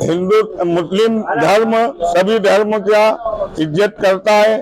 हिंदू मुस्लिम धर्म सभी धर्म का इज्जत करता है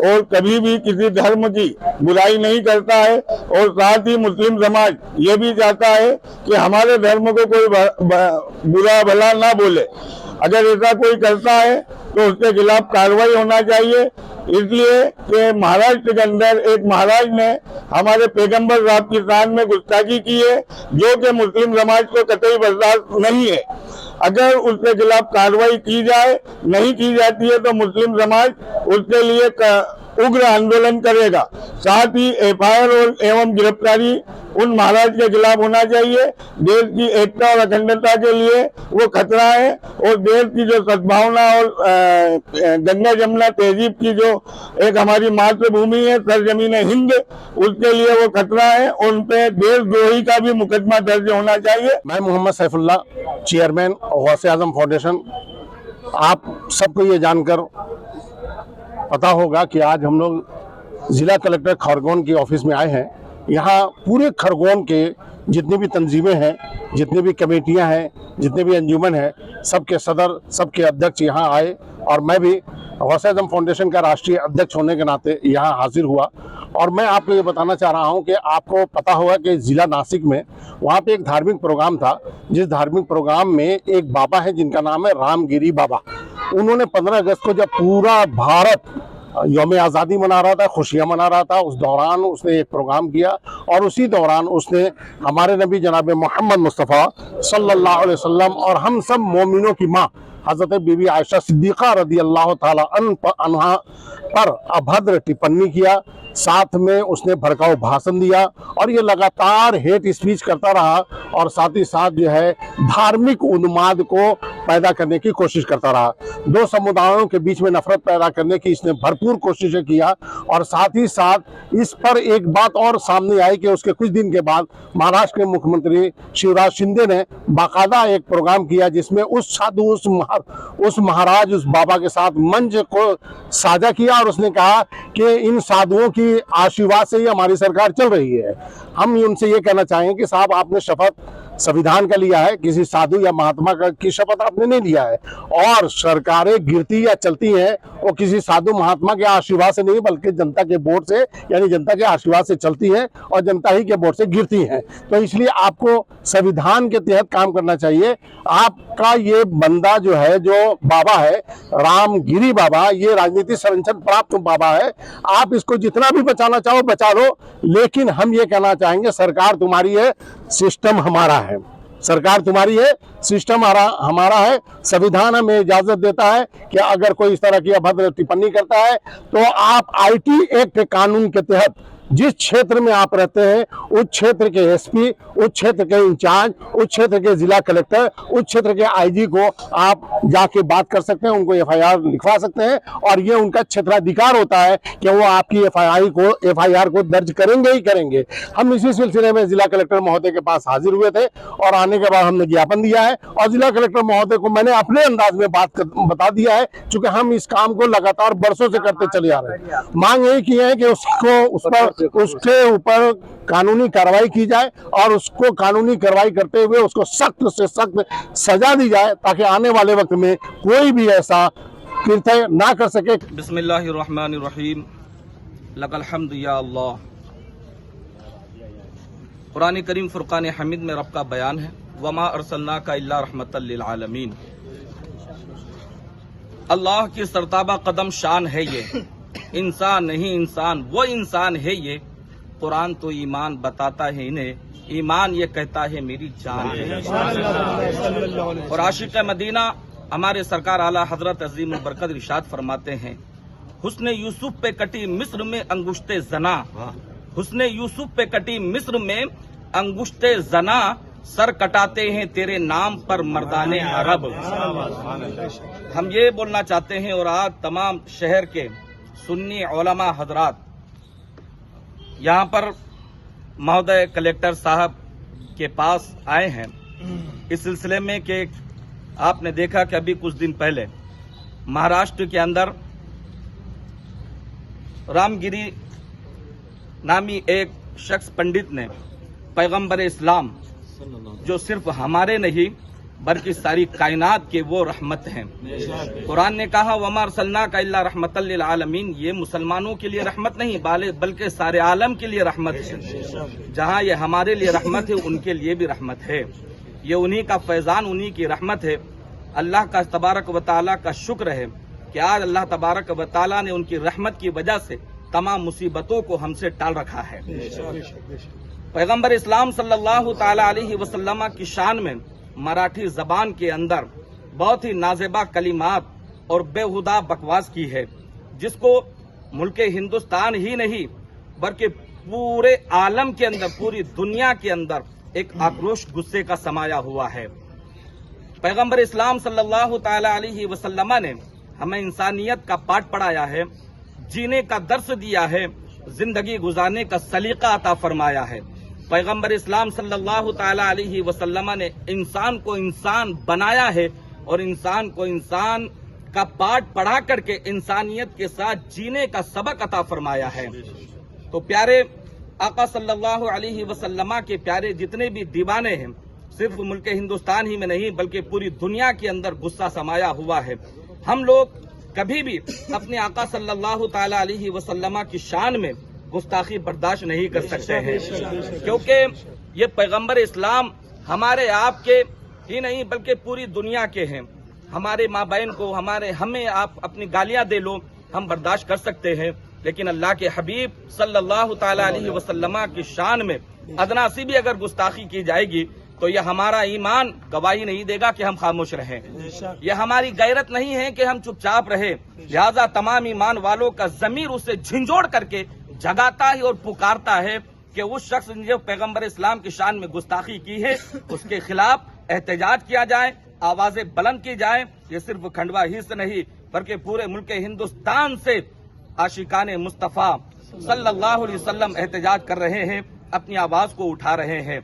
और कभी भी किसी धर्म की बुराई नहीं करता है। और साथ ही मुस्लिम समाज ये भी चाहता है कि हमारे धर्म को कोई बुरा भला ना बोले। अगर ऐसा कोई करता है तो उसके खिलाफ कार्रवाई होना चाहिए। इसलिए कि महाराष्ट्र के अंदर एक महाराज ने हमारे पैगंबर साहब की शान में गुस्ताखी की है, जो कि मुस्लिम समाज को कतई बर्दाश्त नहीं है। अगर उसके खिलाफ कार्रवाई की जाए, नहीं की जाती है तो मुस्लिम समाज उसके लिए उग्र आंदोलन करेगा। साथ ही एफआईआर और एवं गिरफ्तारी उन महाराज के खिलाफ होना चाहिए। देश की एकता और अखंडता के लिए वो खतरा है और देश की जो सद्भावना और गंगा जमुना तहजीब की जो एक हमारी मातृभूमि है, सरजमीन हिंद, उसके लिए वो खतरा है। उन पे देशद्रोही का भी मुकदमा दर्ज होना चाहिए। मैं मोहम्मद सैफुल्ला, चेयरमैन गौसे आजम फाउंडेशन। आप सबको ये जानकर पता होगा कि आज हम लोग जिला कलेक्टर खरगोन की ऑफिस में आए हैं। यहाँ पूरे खरगोन के जितनी भी तंजीमें हैं, जितनी भी कमेटियां हैं, जितने भी अंजुमन हैं, सबके सदर, सबके अध्यक्ष यहाँ आए और मैं भी गौसे आजम फाउंडेशन का राष्ट्रीय अध्यक्ष होने के नाते यहाँ हाजिर हुआ। और मैं आपको ये बताना चाह रहा हूँ कि आपको पता होगा कि ज़िला नासिक में वहाँ पे एक धार्मिक प्रोग्राम था, जिस धार्मिक प्रोग्राम में एक बाबा है जिनका नाम है रामगिरी बाबा। उन्होंने 15 अगस्त को जब पूरा भारत यौम आज़ादी मना रहा था, खुशियाँ मना रहा था, उस दौरान उसने एक प्रोग्राम किया और उसी दौरान उसने हमारे नबी जनाब मोहम्मद मुस्तफ़ा सल्लल्लाहु अलैहि वसल्लम और हम सब मोमिनों की माँ हज़रत बीबी आयशा सिद्दीक़ा रज़ी अल्लाह ताला अन्हा पर अभद्र टिप्पणी किया। साथ में उसने भड़काऊ भाषण दिया और ये लगातार हेट स्पीच करता रहा और साथ ही साथ जो है धार्मिक उन्माद को पैदा करने की कोशिश करता रहा। दो समुदायों के बीच में नफरत पैदा करने की इसने भरपूर कोशिशें किया। और साथ ही साथ इस पर एक बात और सामने आई कि उसके कुछ दिन के बाद महाराष्ट्र के मुख्यमंत्री शिवराज शिंदे ने बाकायदा एक प्रोग्राम किया जिसमें उस साधु, उस महाराज, उस बाबा के साथ मंच को साझा किया और उसने कहा कि इन साधुओं की आशीर्वाद से ही हमारी सरकार चल रही है। हम उनसे ये कहना चाहेंगे कि साहब, आपने शपथ संविधान का लिया है, किसी साधु या महात्मा की शपथ आपने नहीं लिया है। और सरकारें गिरती या चलती हैं वो किसी साधु महात्मा के आशीर्वाद से नहीं, बल्कि जनता के वोट से, यानी जनता के आशीर्वाद से चलती हैं और जनता ही के वोट से गिरती हैं। तो इसलिए आपको संविधान के तहत काम करना चाहिए। आपका ये बंदा जो है, जो बाबा है रामगिरी बाबा, ये राजनीतिक संरक्षण प्राप्त बाबा है। आप इसको जितना भी बचाना चाहो बचा लो, लेकिन हम ये कहना चाहेंगे सरकार तुम्हारी है, सिस्टम हमारा है। सरकार तुम्हारी है, सिस्टम हमारा है। संविधान हमें इजाजत देता है कि अगर कोई इस तरह की अभद्र टिप्पणी करता है तो आप आईटी एक्ट कानून के तहत जिस क्षेत्र में आप रहते हैं उस क्षेत्र के एसपी, उस क्षेत्र के इंचार्ज, उस क्षेत्र के जिला कलेक्टर, उस क्षेत्र के आईजी को आप जाके बात कर सकते हैं, उनको एफआईआर लिखवा सकते हैं और ये उनका क्षेत्राधिकार होता है कि वो आपकी एफआईआर को दर्ज करेंगे ही करेंगे। हम इसी सिलसिले में जिला कलेक्टर महोदय के पास हाजिर हुए थे और आने के बाद हमने ज्ञापन दिया है और जिला कलेक्टर महोदय को मैंने अपने अंदाज में बता दिया है, चूंकि हम इस काम को लगातार बरसों से करते चले आ रहे हैं। मांग यही की है कि उसके ऊपर कानूनी कार्रवाई की जाए और उसको कानूनी कार्रवाई करते हुए उसको सख्त से सख्त सजा दी जाए ताकि आने वाले वक्त में कोई भी ऐसा कृत्य ना कर सके। बिस्मिल्लाहिर्रहमानिर्रहीम, लकल हम्द या अल्लाह। कुरान करीम फुरकान हमीद में रब का बयान है, वमा अरसलनाका इल्ला रहमतल लिल आलमीन। अल्लाह की सरताबा कदम शान है ये, इंसान नहीं इंसान, वो इंसान है ये। कुरान तो ईमान बताता है इन्हें, ईमान ये कहता है मेरी जान है। और आशिक मदीना हमारे सरकार आला हजरत अजीम बरकत इरशाद फरमाते हैं, हुस्ने यूसुफ पे कटी मिस्र में अंगुश्ते जना, हुस्ने यूसुफ पे कटी मिस्र में अंगुश्ते जना, सर कटाते हैं तेरे नाम पर मर्दाने अरब। हम ये बोलना चाहते हैं और आज तमाम शहर के सुन्नी उलमा हजरात यहाँ पर महोदय कलेक्टर साहब के पास आए हैं इस सिलसिले में कि आपने देखा कि अभी कुछ दिन पहले महाराष्ट्र के अंदर रामगिरी नामी एक शख्स पंडित ने पैगंबर इस्लाम, जो सिर्फ हमारे नहीं बल्कि सारी कायनात के वो रहमत हैं। कुरान ने कहा वमा अरसलनाका इल्ला रहमतल लिल आलमीन, ये मुसलमानों के लिए रहमत नहीं बल्कि सारे आलम के लिए रहमत है। जहाँ ये हमारे लिए रहमत है उनके लिए भी रहमत है। ये उन्हीं का फैजान, उन्हीं की रहमत है। अल्लाह का तबारक व तआला का शुक्र है कि आज अल्लाह तबारक व तआला ने उनकी रहमत की वजह से तमाम मुसीबतों को हमसे टाल रखा है। पैगंबर इस्लाम सल्लल्लाहु ताला अलैहि वसल्लम की शान में मराठी जबान के अंदर बहुत ही नाजेबा कलिमात और बेहुदा बकवास की है, जिसको मुल्क हिंदुस्तान ही नहीं बल्कि पूरे आलम के अंदर, पूरी दुनिया के अंदर एक आक्रोश गुस्से का समाया हुआ है। पैगंबर इस्लाम सल्लल्लाहु ताला अलैहि वसल्लम ने हमें इंसानियत का पाठ पढ़ाया है, जीने का दर्स दिया है, जिंदगी गुजारने का सलीका अता फरमाया है। पैगंबर इस्लाम सल्लल्लाहु ताला अलैहि वसल्लम ने इंसान को इंसान बनाया है और इंसान को इंसान का पाठ पढ़ा करके इंसानियत के साथ जीने का सबक अता फरमाया है। तो प्यारे आका सल्लल्लाहु अलैहि वसल्लम के प्यारे जितने भी दीवाने हैं, सिर्फ मुल्क हिंदुस्तान ही में नहीं बल्कि पूरी दुनिया के अंदर गुस्सा समाया हुआ है। हम लोग कभी भी अपने आका सल्लल्लाहु ताला अलैहि वसल्लम की शान में गुस्ताखी बर्दाश्त नहीं कर सकते हैं, क्योंकि ये पैगंबर इस्लाम हमारे आपके ही नहीं बल्कि पूरी दुनिया के हैं। हमारे माँ बहन को हमें आप अपनी गालियां दे लो, हम बर्दाश्त कर सकते हैं, लेकिन अल्लाह के हबीब सल्लल्लाहु ताला अलैहि वसल्लम की शान में अदना सी भी अगर गुस्ताखी की जाएगी तो यह हमारा ईमान गवाही नहीं देगा कि हम खामोश रहें। यह हमारी गैरत नहीं है कि हम चुपचाप रहे। लिहाजा तमाम ईमान वालों का ज़मीर उसे झिंझोड़ करके जगाता है और पुकारता है कि उस शख्स ने जो पैगंबर इस्लाम की शान में गुस्ताखी की है उसके खिलाफ एहतजाज किया जाए, आवाजें बुलंद की जाए। ये सिर्फ खंडवा ही से नहीं बल्कि पूरे मुल्क हिंदुस्तान से आशिकाने मुस्तफ़ा सल्लल्लाहु अलैहि वसल्लम एहतजाज कर रहे हैं, अपनी आवाज को उठा रहे हैं।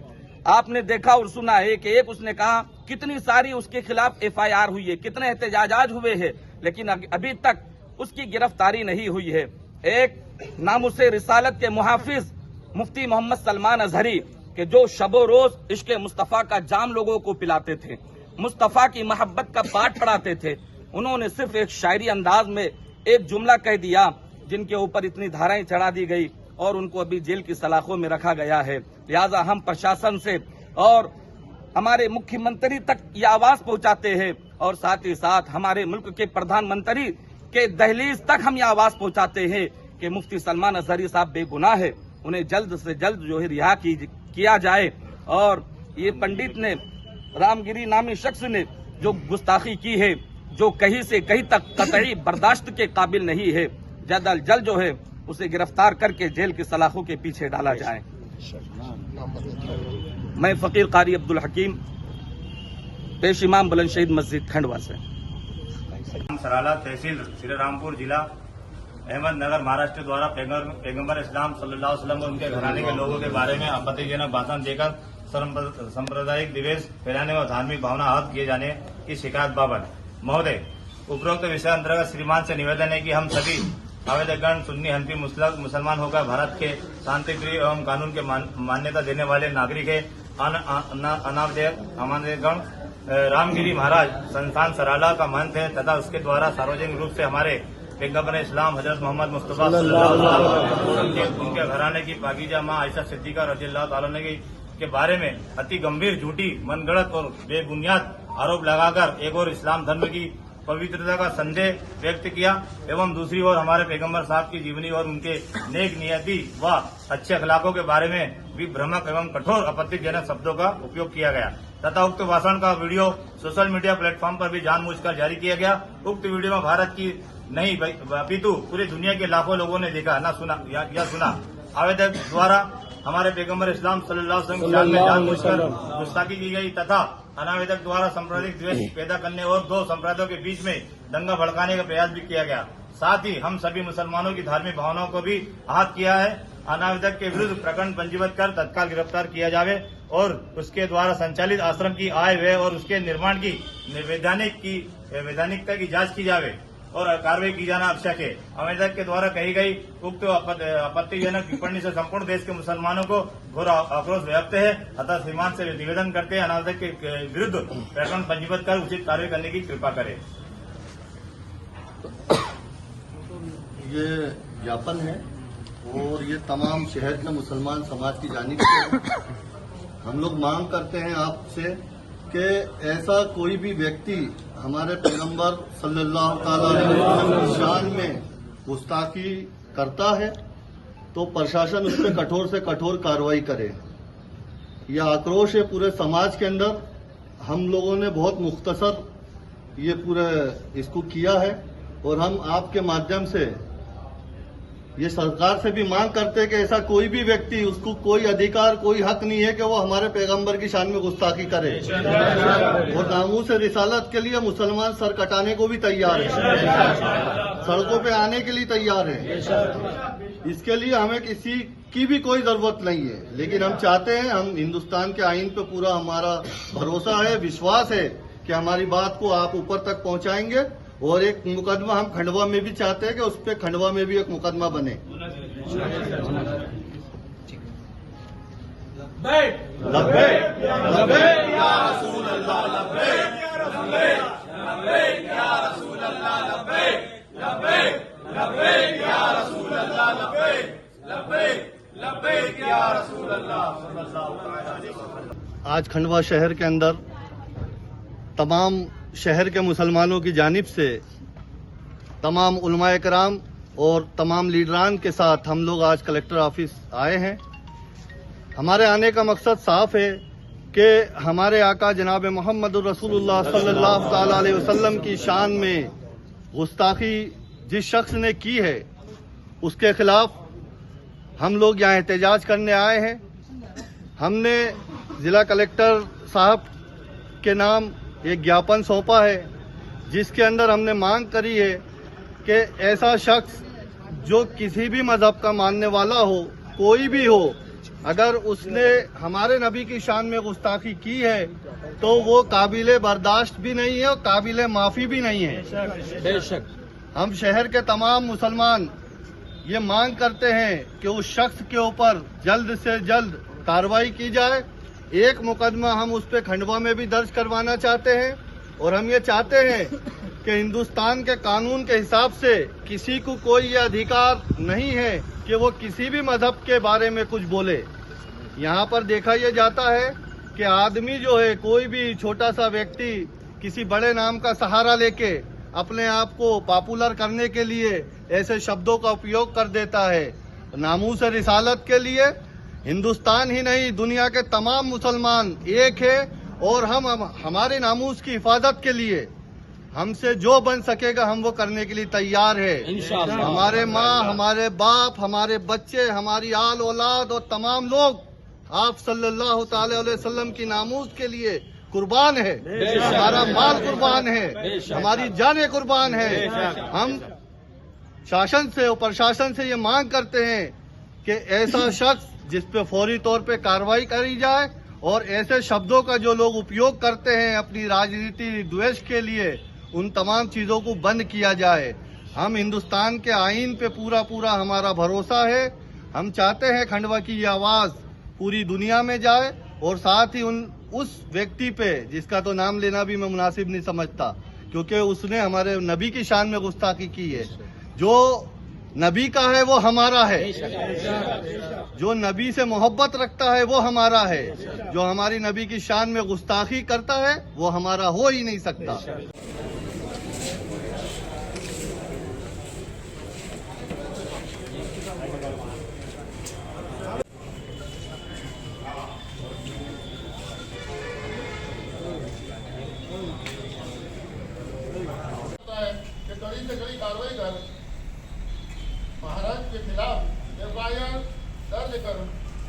आपने देखा और सुना है कि एक उसने कहा कितनी सारी उसके खिलाफ FIR हुई है, कितने एहतजाजात हुए हैं, लेकिन अभी तक उसकी गिरफ्तारी नहीं हुई है। एक नामुसे रिसालत के मुहाफिज मुफ्ती मोहम्मद सलमान अजहरी के जो शबो रोज इश्क मुस्तफ़ा का जाम लोगों को पिलाते थे, मुस्तफ़ा की मोहब्बत का पाठ पढ़ाते थे, उन्होंने सिर्फ एक शायरी अंदाज में एक जुमला कह दिया जिनके ऊपर इतनी धाराएं चढ़ा दी गई और उनको अभी जेल की सलाखों में रखा गया है। लिहाजा हम प्रशासन से और हमारे मुख्यमंत्री तक ये आवाज पहुंचाते हैं और साथ ही साथ हमारे मुल्क के प्रधानमंत्री के दहलीज तक हम ये आवाज पहुंचाते हैं कि मुफ्ती सलमान अजहरी साहब बेगुनाह है, उन्हें जल्द से जल्द जो है रिहा किया जाए। और ये पंडित ने, रामगिरी नामी शख्स ने जो गुस्ताखी की है, जो कहीं से कहीं तक कतई बर्दाश्त के काबिल नहीं है, जल्द अज जल्द जो है उसे गिरफ्तार करके जेल की सलाखों के पीछे डाला जाए। मैं फकीर कारी अब्दुल हकीम, पेश इमाम बुलंदशहीद मस्जिद खंडवा से। सराला तहसील श्री रामपुर जिला अहमदनगर महाराष्ट्र द्वारा पैगंबर इस्लाम सल्लल्लाहु अलैहि वसल्लम और उनके घराने के लोगों के बारे में आपत्तिजनक भाषण देकर सांप्रदायिक द्वेष फैलाने और धार्मिक भावना आहत किए जाने की शिकायत बाबत महोदय, उपरोक्त विषय अंतर्गत श्रीमान से निवेदन है कि हम सभी आवेदकगण सुन्नी हनफी मुसलमान होकर भारत के शांति प्रिय एवं कानून के मान्यता देने वाले नागरिक है। अनामदेयगण रामगिरी महाराज संस्थान सराला का महंत है तथा उसके द्वारा सार्वजनिक रूप से हमारे पैगंबर इस्लाम हजरत मोहम्मद मुस्तफा उनके घराने की पाकीजा माँ आयशा सिद्दीका रज़ियल्लाहु ताला अन्हा के बारे में अति गंभीर, झूठी, मनगढ़ंत और बेबुनियाद आरोप लगाकर एक और इस्लाम धर्म की पवित्रता का संदेह व्यक्त किया एवं दूसरी ओर हमारे पैगंबर साहब की जीवनी और उनके नेक नियति व अच्छे अखलाकों के बारे में भी भ्रामक एवं कठोर आपत्तिजनक शब्दों का उपयोग किया गया तथा उक्त भाषण का वीडियो सोशल मीडिया प्लेटफॉर्म पर भी जानबूझकर जारी किया गया। उक्त वीडियो में भारत की नहीं अपितु पूरी दुनिया के लाखों लोगों ने देखा न सुना या सुना। आवेदक द्वारा हमारे पैगंबर इस्लाम सल्लल्लाहु अलैहि वसल्लम में जानबूझकर गुस्ताखी की गई तथा अनावेदक द्वारा सांप्रदायिक द्वेष पैदा करने और दो संप्रदायों के बीच में दंगा भड़काने का प्रयास भी किया गया। साथ ही हम सभी मुसलमानों की धार्मिक भावनाओं को भी आहत किया है। अनावेदक के विरुद्ध प्रकरण पंजीबद्ध कर तत्काल गिरफ्तार किया जावे और उसके द्वारा संचालित आश्रम की आय व्यय और उसके निर्माण की वैधानिकता की जांच की जावे और कार्रवाई की जाना आवश्यक है। अमेरिका के द्वारा कही गई उक्त आपत्तिजनक टिप्पणी से संपूर्ण देश के मुसलमानों को घोर आक्रोश व्यक्त है। अतः श्रीमान से निवेदन करते हैं अनादर के विरुद्ध प्रकरण पंजीबद्ध कर उचित कार्रवाई करने की कृपा करें। ये ज्ञापन है और ये तमाम शहर के मुसलमान समाज की जानिब से है। हम लोग मांग करते हैं आपसे कि ऐसा कोई भी व्यक्ति हमारे पैगंबर सल्लल्लाहु अलैहि वसल्लम की शान में गुस्ताखी करता है तो प्रशासन उस पर कठोर से कठोर कार्रवाई करे। यह आक्रोश है पूरे समाज के अंदर। हम लोगों ने बहुत मुख्तसर ये पूरे इसको किया है और हम आपके माध्यम से ये सरकार से भी मांग करते हैं कि ऐसा कोई भी व्यक्ति, उसको कोई अधिकार, कोई हक नहीं है कि वो हमारे पैगंबर की शान में गुस्ताखी करे। और नामूस रिसालत के लिए मुसलमान सर कटाने को भी तैयार है, सड़कों पे आने के लिए तैयार है। इसके लिए हमें किसी की भी कोई जरूरत नहीं है, लेकिन हम चाहते हैं, हम हिंदुस्तान के आईन पे पूरा हमारा भरोसा है, विश्वास है कि हमारी बात को आप ऊपर तक पहुंचाएंगे। और एक मुकदमा हम खंडवा में भी चाहते हैं कि उस पर खंडवा में भी एक मुकदमा बने। लब्बैक लब्बैक या रसूल अल्लाह, लब्बैक लब्बैक या रसूल अल्लाह, लब्बैक लब्बैक लब्बैक या रसूल अल्लाह, लब्बैक लब्बैक लब्बैक या रसूल अल्लाह सल्लल्लाहु अलैहि वसल्लम। आज खंडवा शहर के अंदर तमाम शहर के मुसलमानों की जानिब से तमाम उलमाए कराम और तमाम लीडरान के साथ हम लोग आज कलेक्टर ऑफिस आए हैं। हमारे आने का मकसद साफ है कि हमारे आका जनाब मोहम्मद रसूलुल्लाह सल्लल्लाहु अलैहि वसल्लम की शान में गुस्ताखी जिस शख्स ने की है उसके खिलाफ हम लोग यहाँ एहतजाज करने आए हैं। हमने जिला कलेक्टर साहब के नाम एक ज्ञापन सौंपा है जिसके अंदर हमने मांग करी है कि ऐसा शख्स जो किसी भी मजहब का मानने वाला हो, कोई भी हो, अगर उसने हमारे नबी की शान में गुस्ताखी की है तो वो काबिले बर्दाश्त भी नहीं है और काबिले माफी भी नहीं है। बेशक हम शहर के तमाम मुसलमान ये मांग करते हैं कि उस शख्स के ऊपर जल्द से जल्द कार्रवाई की जाए। एक मुकदमा हम उस पर खंडवा में भी दर्ज करवाना चाहते हैं और हम ये चाहते हैं कि हिंदुस्तान के कानून के हिसाब से किसी को कोई ये अधिकार नहीं है कि वो किसी भी मजहब के बारे में कुछ बोले। यहाँ पर देखा यह जाता है कि आदमी जो है, कोई भी छोटा सा व्यक्ति किसी बड़े नाम का सहारा लेके अपने आप को पॉपुलर करने के लिए ऐसे शब्दों का उपयोग कर देता है। नामूस रिसालत के लिए हिंदुस्तान ही नहीं, दुनिया के तमाम मुसलमान एक है और हम हमारे नामूस की हिफाजत के लिए हमसे जो बन सकेगा हम वो करने के लिए तैयार है। इंशाअल्लाह। हमारे माँ, हमारे बाप, हमारे बच्चे, हमारी आल औलाद और तमाम लोग आप सल्लल्लाहु अलैहि वसल्लम की नामूस के लिए कुर्बान है। हमारा माल कुर्बान है, हमारी जानें कुर्बान है। हम शासन से और प्रशासन से ये मांग करते हैं कि ऐसा शख्स जिस पे फौरी तौर पे कार्रवाई करी जाए और ऐसे शब्दों का जो लोग उपयोग करते हैं अपनी राजनीति द्वेष के लिए, उन तमाम चीजों को बंद किया जाए। हम हिंदुस्तान के आईन पे पूरा हमारा भरोसा है। हम चाहते हैं खंडवा की ये आवाज पूरी दुनिया में जाए और साथ ही उस व्यक्ति पे जिसका तो नाम लेना भी मैं मुनासिब नहीं समझता, क्योंकि उसने हमारे नबी की शान में गुस्ताखी की है। जो नबी का है वो हमारा है, जो नबी से मोहब्बत रखता है वो हमारा है, जो हमारी नबी की शान में गुस्ताखी करता है वो हमारा हो ही नहीं सकता। कड़ी से कड़ी कार्रवाई कर महाराज के खिलाफ एफआईआर दर्ज कर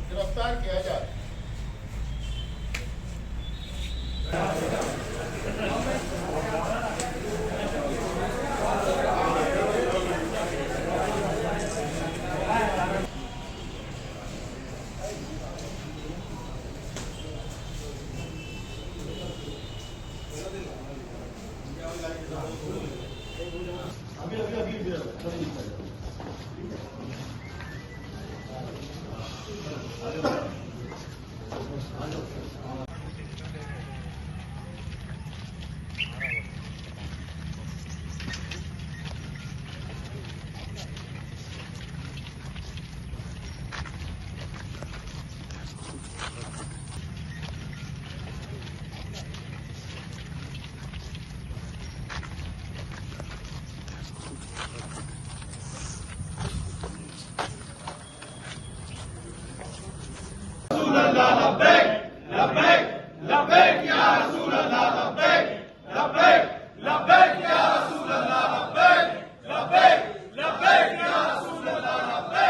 गिरफ्तार किया जाए।